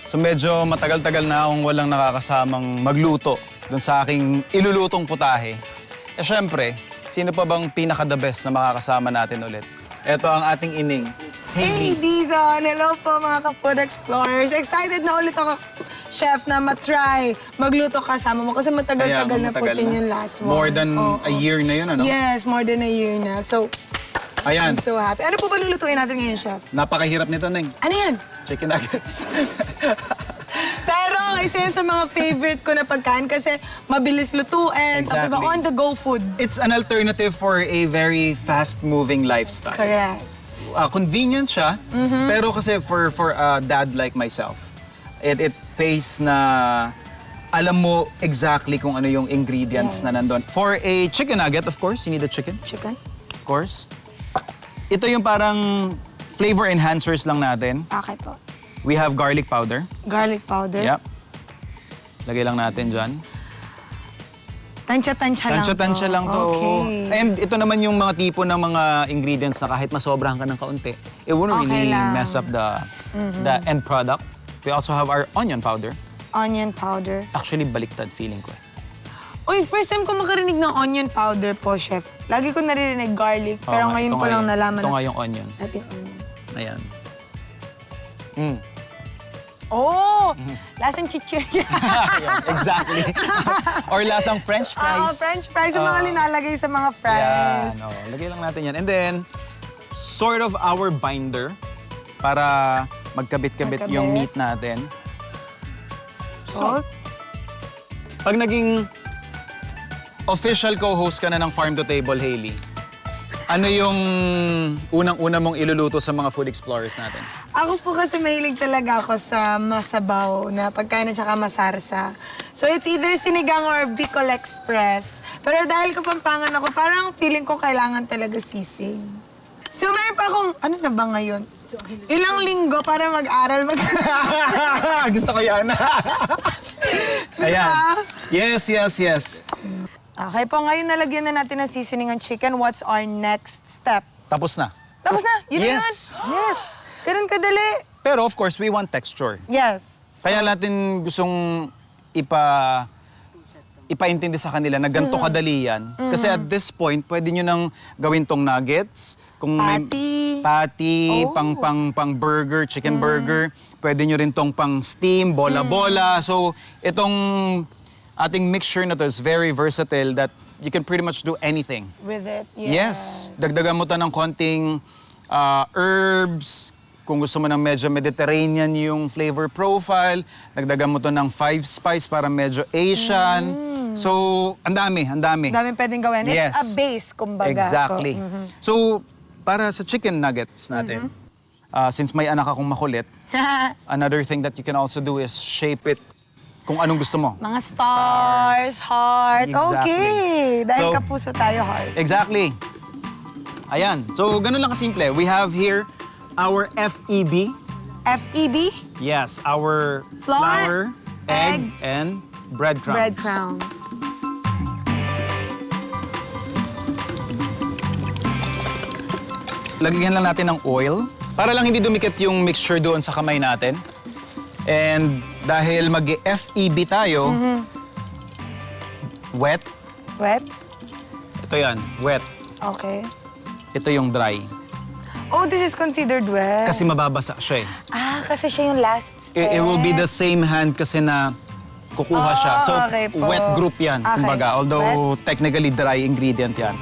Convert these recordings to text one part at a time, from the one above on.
So medyo matagal-tagal na akong walang nakakasamang magluto dun sa aking ilulutong putahe. Eh syempre, sino pa bang pinaka-the best na makakasama natin ulit? Ito ang ating ining. Hey, Dizon! Hello po mga ka-food explorers. Excited na ulit ako, chef, na matry magluto kasama mo kasi matagal-tagal na po sa inyo last one. More than a year na yun, ano? Yes, more than a year na. So, Ayan, I'm so happy. Ano po ba lulutuin natin ngayon, chef? napakahirap nito, Neng. Ano yan? Chicken nuggets. Pero isa yun sa mga favorite ko na pagkain kasi mabilis lutuin. Exactly. Tapos on-the-go food. It's an alternative for a very fast-moving lifestyle. Correct. Convenient siya, pero kasi for a dad like myself, it pays na alam mo exactly kung ano yung ingredients na nandun. For a chicken nugget, of course, you need a chicken. Chicken? Of course. Ito yung parang flavor enhancers lang natin. Okay po. We have garlic powder. Garlic powder. Yep. Lagay lang natin dyan. Tansya-tansya lang to. Tansya-tansya lang to. Okay. And ito naman yung mga tipo ng mga ingredients na kahit masobrahan ka ng kaunti, it won't Okay really lang. mess up the end product. We also have our onion powder. Onion powder. Actually, baliktad feeling ko. Uy, first time ko makarinig ng onion powder po, chef. Lagi ko naririnig garlic, pero Oo nga, ngayon ito ko nga lang yun. nalaman Ito nga yung onion. ating onion. Ayan. Oh! Lasang chichirya. Ayan, exactly. Or lasang French fries. Oo, French fries. Yung mga linalagay sa mga Yan. fries. Oh, lagay lang natin yan. And then, sort of our binder para magkabit-kabit yung meat natin. Salt. Pag naging official co-host ka na ng Farm to Table, Hailey, ano yung unang-una mong iluluto sa mga food explorers natin? Ako po kasi mahilig talaga ako sa masabaw na pagkain at saka masarsa. So it's either sinigang or Bicol Express. Pero dahil Kapampangan ako, parang feeling ko kailangan talaga sisig. So meron pa akong, ano na ba ngayon? Ilang linggo para mag-aral. Gusto ko yan. Ayan. Yes, yes, yes. Okay po, ngayon nalagyan na natin ng seasoning ang chicken. What's our next step? Tapos na. Tapos na? Yun na Yes. yun? Yes. Ganun kadali. Pero of course, we want texture. Yes. Kaya natin gustong ipaintindi sa kanila na ganito kadali yan. Kasi at this point, pwede nyo nang gawin tong nuggets. Kung Patty. Patty, Oh. pang burger, chicken burger. Pwede nyo rin tong pang steam, bola-bola. So, itong ating mixture na to is very versatile that you can pretty much do anything. With it, Yes. Dagdagan mo to ng konting herbs. Kung gusto mo ng medyo Mediterranean yung flavor profile, dagdagan mo to ng 5 spice para medyo Asian. So, ang dami, ang dami. Daming pwedeng gawin. Yes. It's a base, kumbaga. Exactly. So, para sa chicken nuggets natin, since may anak akong makulit, another thing that you can also do is shape it kung anong gusto mo. Mga stars, heart. Exactly. Okay. Dahil So- kapuso tayo, heart. Exactly. Ayan. So, ganun lang kasimple. We have here our FEB. FEB, Yes, our Flour, egg, egg, and breadcrumbs. breadcrumbs. Lagyan lang natin ng oil para lang hindi dumikit yung mixture doon sa kamay natin. And dahil mag-FEB tayo, wet. Wet? Ito yan, wet. Okay. Ito yung dry. Oh, this is considered wet. Kasi mababasa siya eh. Kasi siya yung last step. It will be the same hand kasi na kukuha siya. So, okay po. wet group yan, Okay. kumbaga. Although, technically, dry ingredient yan.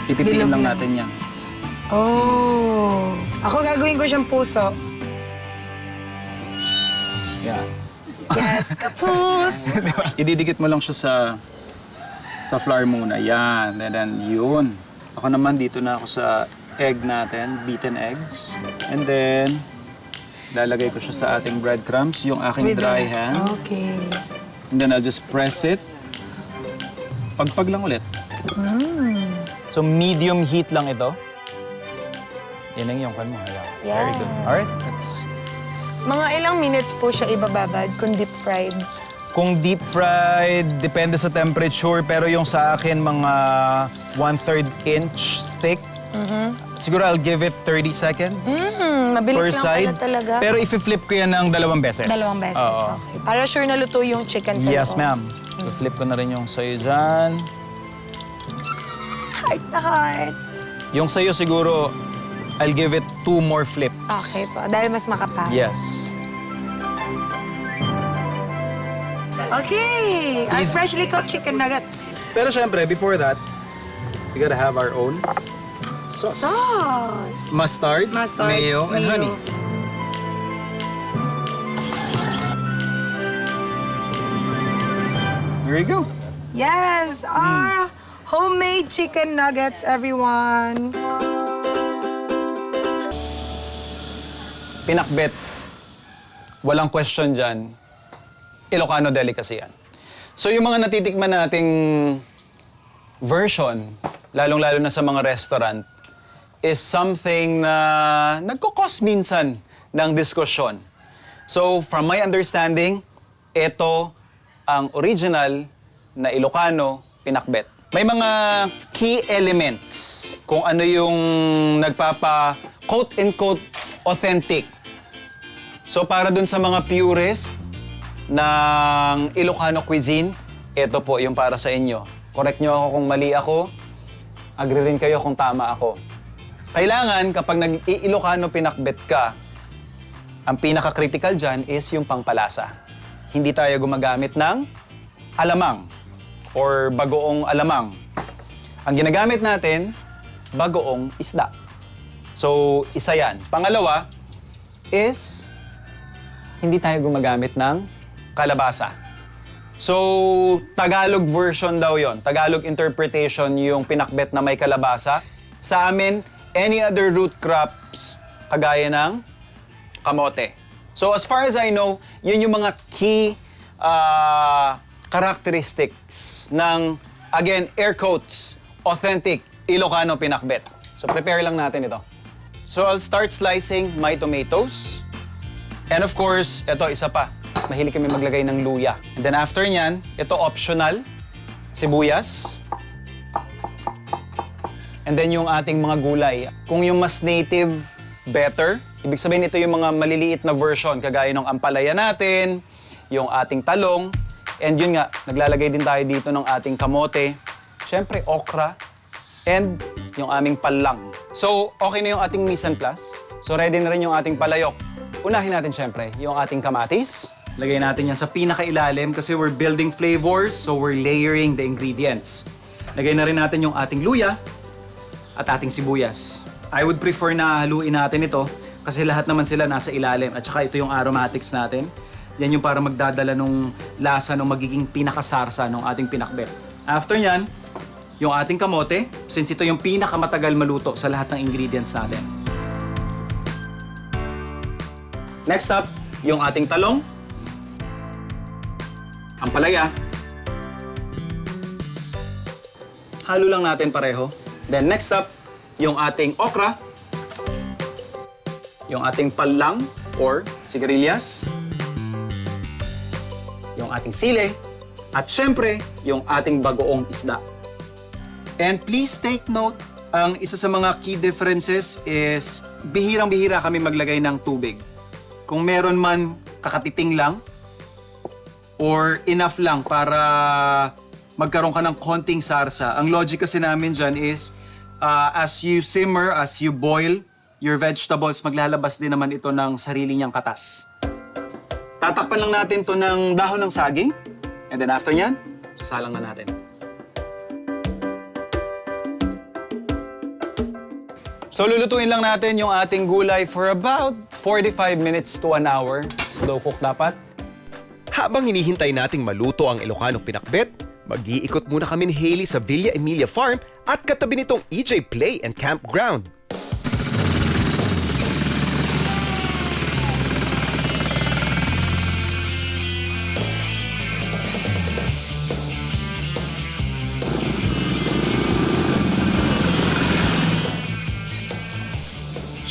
Pipipiin Bilog lang lang. natin yan. Oh. Ako gagawin ko siyang puso. Yan. Yes, kapus. Ididikit mo lang siya sa flour muna. Yan. And then, yun. Ako naman, dito na ako sa egg natin, beaten eggs. And then, lalagay ko siya sa ating breadcrumbs, yung aking dry hand. Okay. And then, I'll just press it. Pagpag lang ulit. So, medium heat lang ito. Yan lang yung kan mo. Ayan. Very good. Yes. Alright, let's... Mga ilang minutes po siya ibababad kung deep fried? Kung deep fried, depende sa temperature, pero yung sa akin, mga 1/3 inch thick. Siguro I'll give it 30 seconds Mabilis per lang side. pala talaga. Pero i-flip ko yan ng 2 beses. 2 beses, Oo. okay. Para sure na luto yung chicken sa Yes, loob. ma'am. So, flip ko na rin yung sayo dyan. Heart na heart. Yung sayo siguro, I'll give it 2 more flips. Okay po, dahil mas makapal. Yes. Okay, our freshly cooked chicken nuggets. Pero syempre, before that, we gotta have our own sauce. Sauce. Mustard, mayo, and honey. Here you go. Yes, our homemade chicken nuggets, everyone. Pinakbet. Walang question dyan. Ilocano delicacy yan. So yung mga natitikman nating version, lalong-lalo na sa mga restaurant, is something na nagkukos minsan ng diskusyon. So from my understanding, ito ang original na Ilocano pinakbet. May mga key elements kung ano yung nagpapa quote-unquote authentic. So para dun sa mga purist ng Ilocano cuisine, ito po yung para sa inyo. Correct nyo ako kung mali ako, agree rin kayo kung tama ako. Kailangan kapag nag-Ilocano pinakbet ka, ang pinaka-critical dyan is yung pangpalasa. Hindi tayo gumagamit ng alamang or bagoong alamang. Ang ginagamit natin, bagoong isda. So, isa yan. Pangalawa is, hindi tayo gumagamit ng kalabasa. So, Tagalog version daw yon, Tagalog interpretation yung pinakbet na may kalabasa. Sa amin, any other root crops kagaya ng kamote. So, as far as I know, yun yung mga key characteristics ng, again, air quotes, authentic Ilocano pinakbet. So, prepare lang natin ito. So, I'll start slicing my tomatoes. And of course, ito, isa pa. Mahilig kami maglagay ng luya. And then after nyan, ito optional, sibuyas. And then yung ating mga gulay. Kung yung mas native, better. Ibig sabihin ito yung mga maliliit na version, kagaya ng ampalaya natin, yung ating talong. And yun nga, naglalagay din tayo dito ng ating kamote. Siyempre, okra. And yung aming palang. So, okay na yung ating mise en place. So, ready na rin yung ating palayok. Unahin natin siyempre yung ating kamatis. Lagay natin yan sa pinakailalim kasi we're building flavors, so we're layering the ingredients. Lagay na rin natin yung ating luya at ating sibuyas. I would prefer na haluin natin ito kasi lahat naman sila nasa ilalim at saka ito yung aromatics natin. Yan yung para magdadala nung lasa nung magiging pinakasarsa ng ating pinakbet. After nyan, yung ating kamote, since ito yung pinakamatagal maluto sa lahat ng ingredients natin. Next up, yung ating talong, ampalaya. Halo lang natin pareho. Then next up, yung ating okra, yung ating palang or sigarilyas, yung ating sile, at syempre, yung ating bagoong isda. And please take note, ang isa sa mga key differences is bihirang-bihira kami maglagay ng tubig. Kung meron man kakatiting lang or enough lang para magkaroon ka ng konting sarsa. Ang logic kasi namin dyan is as you simmer, as you boil your vegetables, maglalabas din naman ito ng sarili niyang katas. Tatakpan lang natin to ng dahon ng saging. And then after nyan, sasalang na natin. So lulutuin lang natin yung ating gulay for about 45 minutes to 1 hour. Slow cook dapat. Habang hinihintay nating maluto ang Ilocano pinakbet, mag-iikot muna kami ni Hailey sa Villa Emilia Farm at katabi nitong EJ Play and Campground.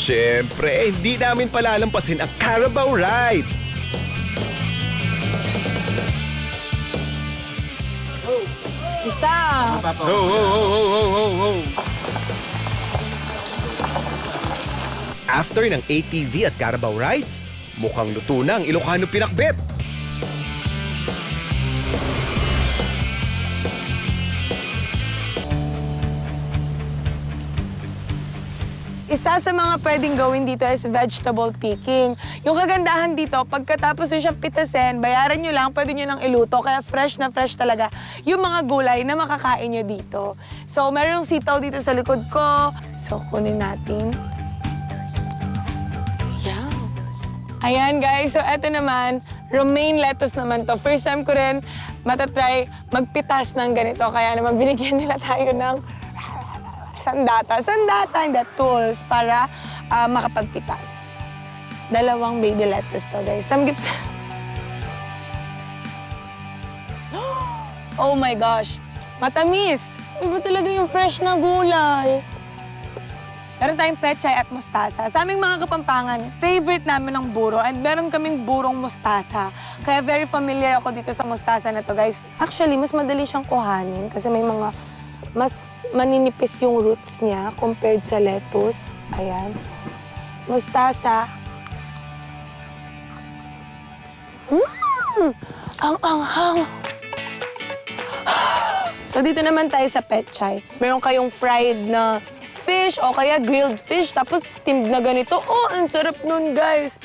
Siyempre, hindi namin palalampasin ang Carabao Ride. Stop! Ho, ho, ho, ho, ho, ho, ho. After ng ATV at Carabao rides, mukhang luto na ang Ilocano pinakbet. Isa sa mga pwedeng gawin dito is vegetable picking. Yung kagandahan dito, pagkatapos nyo siyang pitasin, bayaran nyo lang, pwede nyo nang iluto. Kaya fresh na fresh talaga yung mga gulay na makakain nyo dito. So, merong sitaw dito sa likod ko. So, kunin natin. Yan. Ayan guys, so eto naman, romaine lettuce naman to. First time ko rin matatry magpitas ng ganito. Kaya naman binigyan nila tayo ng sandata, hindi, tools para makapagpitas. 2 baby lettuce to, guys. Samgip. Oh my gosh, matamis. Iba talaga yung fresh na gulay. Meron tayong pechay at mustasa. Sa aming mga Kapampangan, favorite namin ang buro and meron kaming burong mustasa. Kaya very familiar ako dito sa mustasa na to, guys. Actually, mas madali siyang kuhanin kasi may mga mas maninipis yung roots niya compared sa lettuce. Ayan. Mustasa. Ang anghang. So dito naman tayo sa pechay. Meron kayong fried na fish o kaya grilled fish tapos steamed na ganito. Oh, ang sarap nun, guys.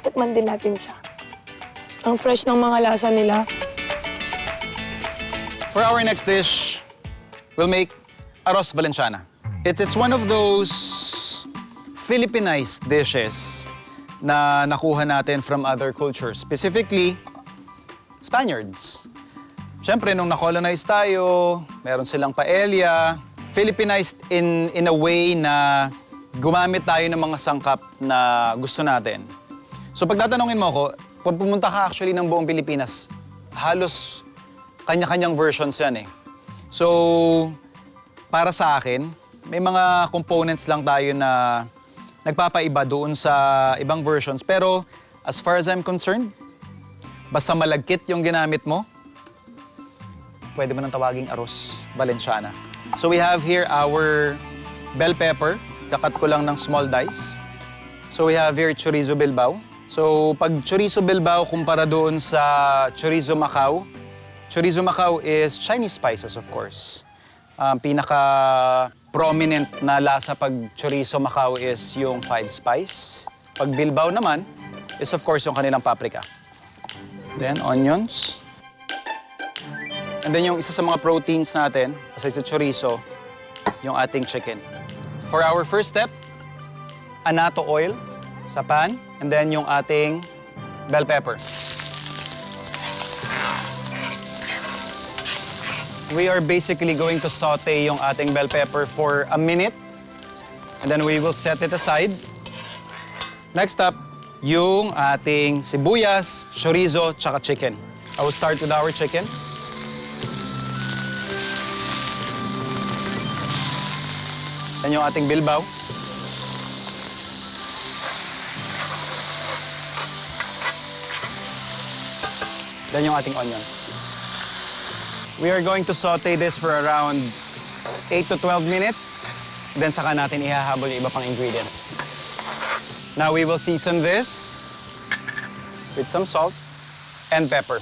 Tikman din natin siya. Ang fresh ng mga lasa nila. For our next dish, we'll make arroz valenciana. It's one of those Filipinized dishes na nakuha natin from other cultures, specifically Spaniards. Siyempre, nung na-colonize tayo, meron silang paella. Filipinized in a way na gumamit tayo ng mga sangkap na gusto natin. So pag tatanungin mo ako, pag pumunta ka actually ng buong Pilipinas, halos kanya-kanyang versions yan eh. So, para sa akin, may mga components lang tayo na nagpapaiba doon sa ibang versions. Pero, as far as I'm concerned, basta malagkit yung ginamit mo, pwede mo nang tawaging arroz valenciana. So, we have here our bell pepper. Kakat ko lang ng small dice. So, we have here chorizo bilbao. So, pag chorizo bilbao kumpara doon sa chorizo Macau, chorizo Macau is Chinese spices, of course. Pinaka-prominent na lasa pag chorizo Macau is yung 5 spice. Pag Bilbao naman is, of course, yung kanilang paprika. Then, onions. And then, yung isa sa mga proteins natin, aside sa chorizo, yung ating chicken. For our first step, annatto oil sa pan. And then, yung ating bell pepper. We are basically going to saute yung ating bell pepper for a minute. And then we will set it aside. Next up, yung ating sibuyas, chorizo, tsaka chicken. I will start with our chicken. Yan yung ating bilbao. Then yung ating onions. We are going to saute this for around 8 to 12 minutes. Then saka natin ihahabol yung iba pang ingredients. Now we will season this with some salt and pepper.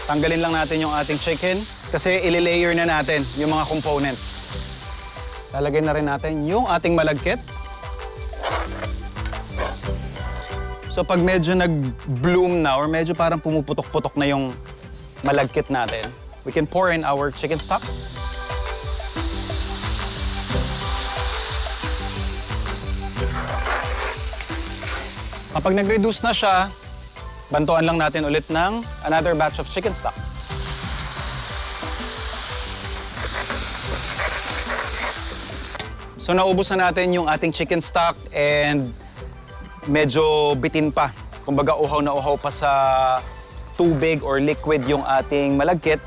Tanggalin lang natin yung ating chicken kasi ililayer na natin yung mga components. Lalagay na rin natin yung ating malagkit. So pag medyo nag-bloom na or medyo parang pumuputok-putok na yung malagkit natin, we can pour in our chicken stock. Kapag nag-reduce na siya, bantuan lang natin ulit ng another batch of chicken stock. So naubos na natin yung ating chicken stock and medyo bitin pa. Kumbaga uhaw na uhaw pa sa tubig or liquid yung ating malagkit.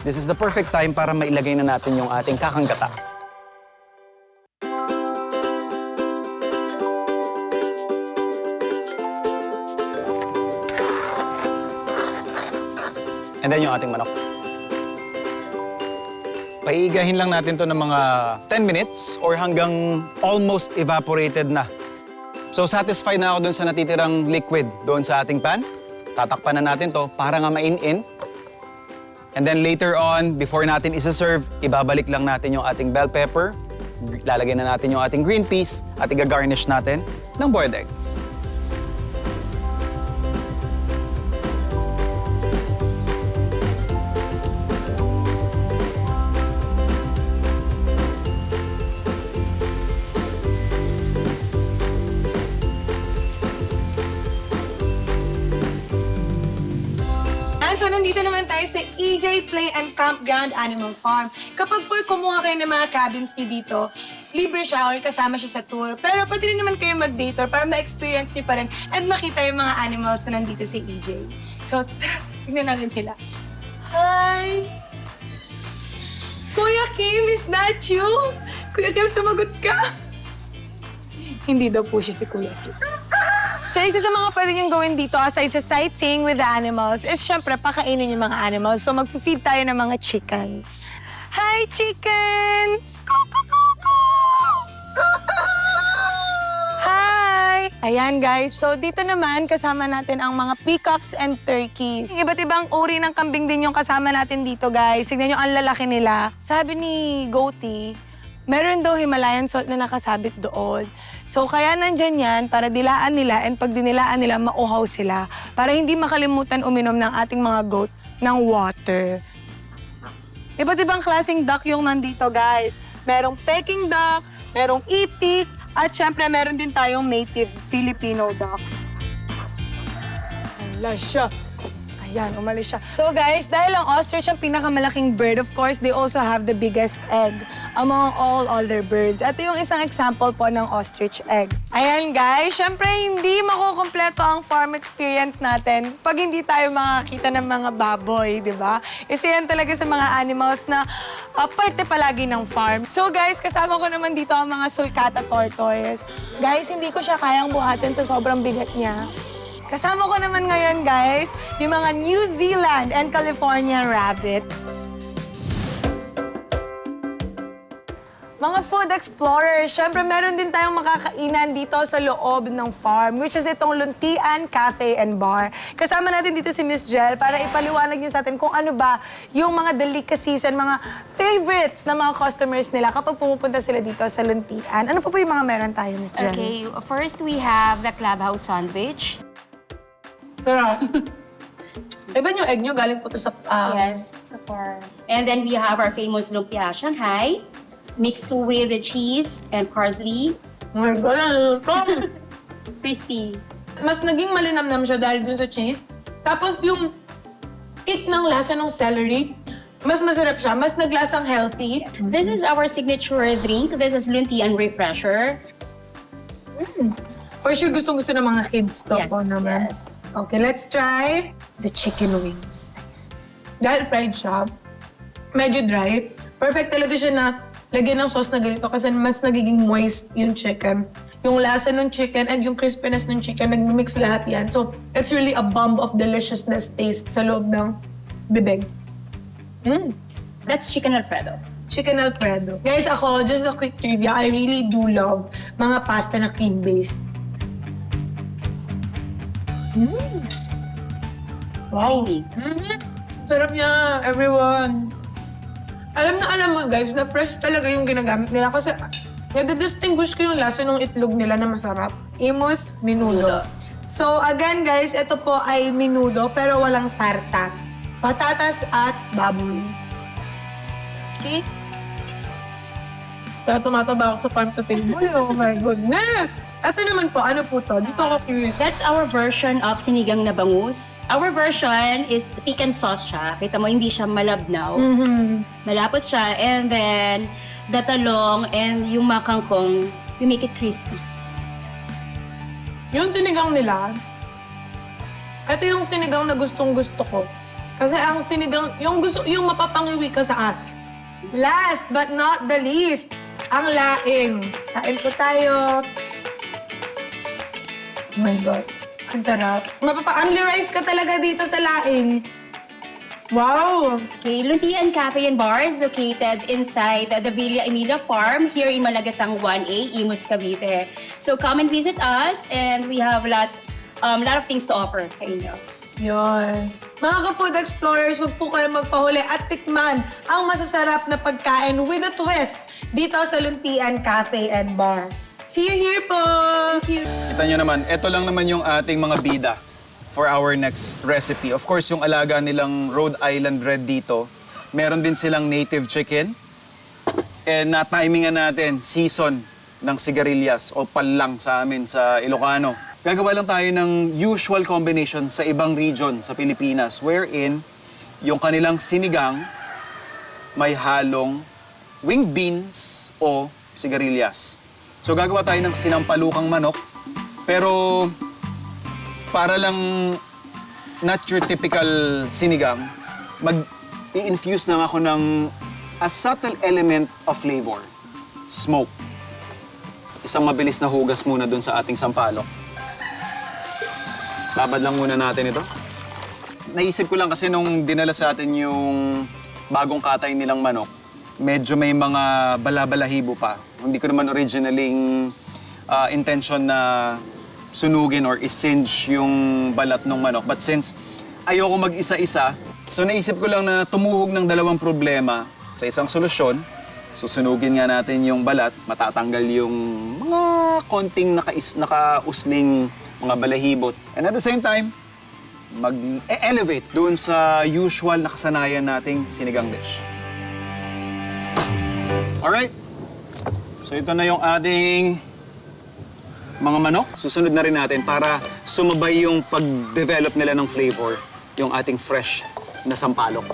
This is the perfect time para mailagay na natin yung ating kakanggata. And then yung ating manok. Paigahin lang natin to ng mga 10 minutes or hanggang almost evaporated na. So satisfied na ako dun sa natitirang liquid doon sa ating pan. Tatakpan na natin to para nga main-in. And then later on, before natin isa-serve, ibabalik lang natin yung ating bell pepper. Lalagyan na natin yung ating green peas at i-garnish natin ng boiled eggs. So, nandito naman tayo sa EJ Play and Campground Animal Farm. Kapag po kumuha kayo ng mga cabins niyo dito, libre siya or kasama siya sa tour. Pero pwede rin naman kayo mag-day tour para ma-experience niyo pa rin at makita yung mga animals na nandito sa EJ. So, tara, tignan natin sila. Hi! Kuya Kim, is that you? Kuya Kim, sumagot ka? Hindi daw po siya si Kuya Kim. So, isa sa mga pwede niyong gawin dito, aside sa sightseeing with the animals, is syempre, pakainin yung mga animals. So, mag-feed tayo ng mga chickens. Hi, chickens! Hi! Ayan, guys. So, dito naman, kasama natin ang mga peacocks and turkeys. Iba't ibang uri ng kambing din yung kasama natin dito, guys. Tignan nyo, ang lalaki nila. Sabi ni Goaty, meron daw Himalayan salt na nakasabit doon. So, kaya nandyan yan para dilaan nila and pag dinilaan nila, mauhaw sila para hindi makalimutan uminom ng ating mga goat ng water. Iba't ibang klaseng duck yung nandito, guys. Merong Peking duck, merong itik, at syempre meron din tayong native Filipino duck. Hala siya. Ayan, umalis siya. So guys, dahil ang ostrich ang pinakamalaking bird, of course, they also have the biggest egg among all other birds. Ito yung isang example po ng ostrich egg. Ayan guys, syempre hindi makukumpleto ang farm experience natin pag hindi tayo makakita ng mga baboy, di ba? Isa yan talaga sa mga animals na parte palagi ng farm. So guys, kasama ko naman dito ang mga sulcata tortoise. Guys, hindi ko siya kayang buhatin sa sobrang bigat niya. Kasama ko naman ngayon, guys, yung mga New Zealand and California rabbit. Mga food explorers, syempre meron din tayong makakainan dito sa loob ng farm, which is itong Luntian Cafe and Bar. Kasama natin dito si Miss Jel para ipaliwanag niyo sa atin kung ano ba yung mga delicacies and mga favorites ng mga customers nila kapag pumupunta sila dito sa Luntian. Ano pa po yung mga meron tayo, Miss Jel? Okay, first we have the clubhouse sandwich. Pero, iba yung egg nyo, galing po to sa... Yes, so far. And then we have our famous lumpia Shanghai, mixed with the cheese and parsley. Oh my God, ang lutong! Crispy. Mas naging malinamnam siya dahil dun sa cheese. Tapos yung kick ng lasa ng celery, mas masarap siya, mas naglasang healthy. This is our signature drink. This is Luntian Refresher. For sure, gustong-gusto ng mga kids to Yes, po naman. yes. Okay, let's try the chicken wings. Dahil fried siya, medyo dry, perfect talaga siya na lagyan ng sauce na ganito kasi mas nagiging moist yung chicken. Yung lasa ng chicken and yung crispiness ng chicken, nag-mix lahat yan. So, it's really a bomb of deliciousness taste sa loob ng bibig. That's chicken Alfredo. Chicken Alfredo. Guys, ako, just a quick trivia, I really do love mga pasta na cream-based. Wow. Sarap niya, everyone. Alam mo guys, na fresh talaga yung ginagamit nila kasi nade-distinguish ko yung lasa ng itlog nila na masarap. Imus, menudo. So again guys, ito po ay menudo pero walang sarsa. Patatas at baboy. Okay? Kaya tumataba ako sa farm to table. Oh my goodness! Ito naman po, ano po to? Dito ako curious. That's our version of sinigang na bangus. Our version is thick and sauce siya. Kita mo, hindi siya malabnaw. Malapot siya. And then, the talong and yung makangkong, we make it crispy. Yung sinigang nila, ito yung sinigang na gustong-gusto ko. Kasi ang sinigang, yung mapapangiwi ka sa asin. Last but not the least, ang laing. Kain po tayo. Oh my God. Ang sarap. Mapapa-only rice ka talaga dito sa laing. Wow! Okay, Luntian Cafe and Bar is located inside the Villa Emilia Farm here in Malagasang 1A, Imus, Cavite. So come and visit us and we have lot of things to offer sa inyo. Yon. Mga ka-food explorers, wag po kayo magpahuli at tikman ang masasarap na pagkain with a twist dito sa Luntian Cafe and Bar. See you here po! Thank you. Kita nyo naman, ito lang naman yung ating mga bida for our next recipe. Of course, yung alaga nilang Rhode Island Red dito, meron din silang native chicken. And na-timingan natin, season ng sigarilyas o palang sa amin sa Ilocano. Gagawa lang tayo ng usual combination sa ibang region sa Pilipinas wherein yung kanilang sinigang may halong winged beans o sigarilyas. So gagawa tayo ng sinampalukang manok pero para lang not your typical sinigang, mag-i-infuse na ako ng a subtle element of flavor. Smoke. Isang mabilis na hugas muna dun sa ating sampalok. Babad lang muna natin ito. Naisip ko lang kasi nung dinala sa atin yung bagong katay nilang manok, medyo may mga bala-balahibo pa. Hindi ko naman originaling intention na sunugin or isinge yung balat ng manok. But since ayoko mag-isa-isa, so naisip ko lang na tumuhog ng dalawang problema sa isang solusyon. Susunugin nga natin yung balat, matatanggal yung mga konting nakausling mga balahibot. And at the same time, mag-elevate doon sa usual na kasanayan nating sinigang dish. Alright. So ito na yung ating mga manok. Susunod na rin natin para sumabay yung pag-develop nila ng flavor, yung ating fresh na sampalok.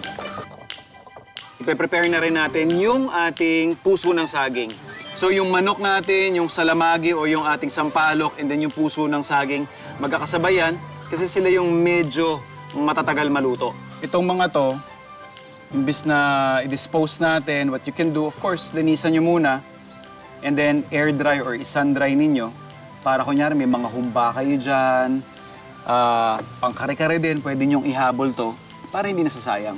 Ipe-prepare na rin natin yung ating puso ng saging. So yung manok natin, yung salamagi o yung ating sampalok, and then yung puso ng saging, magkakasabayan kasi sila yung medyo matatagal maluto. Itong mga to, imbis na i-dispose natin, what you can do, of course, linisan nyo muna and then air dry or isan-dry ninyo para kunyari may mga humba kayo dyan, pangkare-kare din, pwede nyong ihabol to para hindi nasasayang.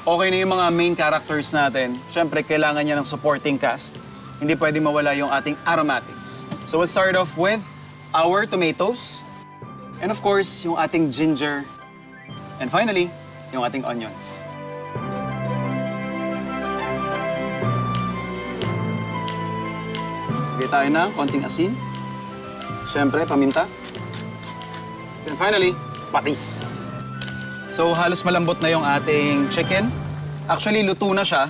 Okay na yung mga main characters natin. Siyempre, kailangan niya ng supporting cast. Hindi pwede mawala yung ating aromatics. So we'll start off with our tomatoes. And of course, yung ating ginger. And finally, yung ating onions. Lagay tayo ng konting asin. Siyempre, paminta. And finally, patis. So, halos malambot na yung ating chicken. Actually, luto na siya.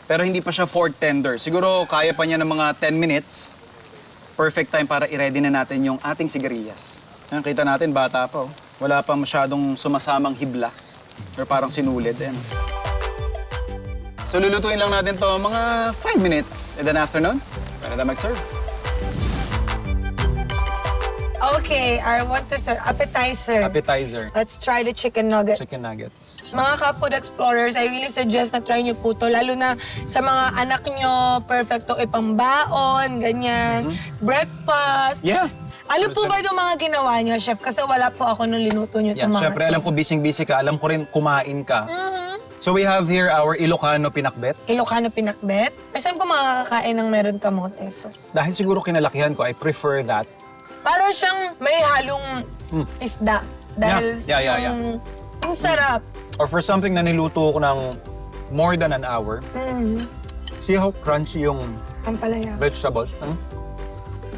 Pero hindi pa siya fork tender. Siguro, kaya pa niya ng mga 10 minutes. Perfect time para i-ready na natin yung ating sigarilyas. Ayan, kita natin, bata pa. Oh. Wala pa masyadong sumasamang hibla. Or parang sinulid. Ayan. So, lulutuin lang natin to mga 5 minutes. And then after nun, pwede na mag-serve. Okay, I want to start. Appetizer. Appetizer. Let's try the chicken nuggets. Chicken nuggets. Mga ka-food explorers, I really suggest na try nyo po to. Lalo na sa mga anak nyo, perfecto ipambaon, ganyan. Breakfast. Yeah. Ano po ba yung mga ginawa nyo, Chef? Kasi wala po ako nung linuto nyo Yeah, itong mga syempre, alam ko busy-busy ka. Alam ko rin kumain ka. So we have here our Ilocano pinakbet. Ilocano pinakbet. First time ko makakakain ng meron kamote. So, Dahil siguro kinalakihan ko, I prefer that. parang siyang may halong isda. Dahil Yeah. ang sarap. Or for something na niluto ko ng more than an hour. See how crunchy yung Ang palaya. vegetables?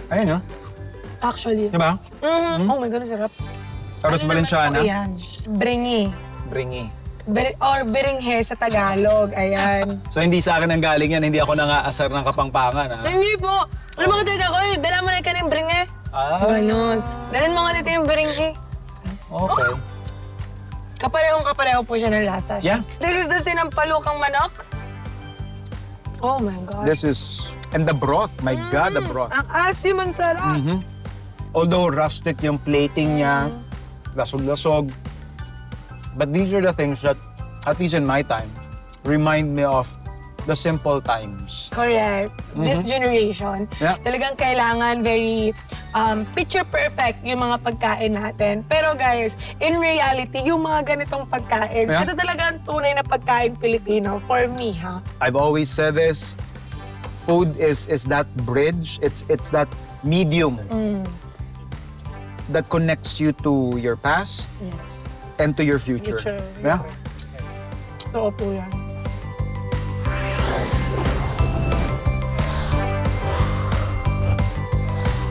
Ayun yun. Actually. Diba? Oh my God, ang sarap. Tapos Ano Valenciana. naman po yan? Bringi. Bringi. Or biringhe sa Tagalog. Ayan. So hindi sa akin ang galing yan, hindi ako nangaasar ng kapangpangan. Ha? Hindi po. Ano mga taga ko? Dala mo na ka ng bringe. Ah, Ganon. Dalhin mo nga dito yung bringhe. okay. Kaparehong-kapareho po siya ng lasa. Yeah. This is the sinampalukang manok. Oh my God. This is... And the broth, my God, the broth. Ang asim, ang sarap. Although rustic yung plating niya, lasog-lasog. But these are the things that, at least in my time, remind me of the simple times. Correct. This generation, Yeah. talagang kailangan very picture perfect yung mga pagkain natin. Pero guys, in reality, yung mga ganitong pagkain, Yeah. ito talaga ang tunay na pagkain Pilipino for me, ha? I've always said this, food is that bridge, it's that medium that connects you to your past Yes. and to your future. Future. Yeah. Totoo po yan.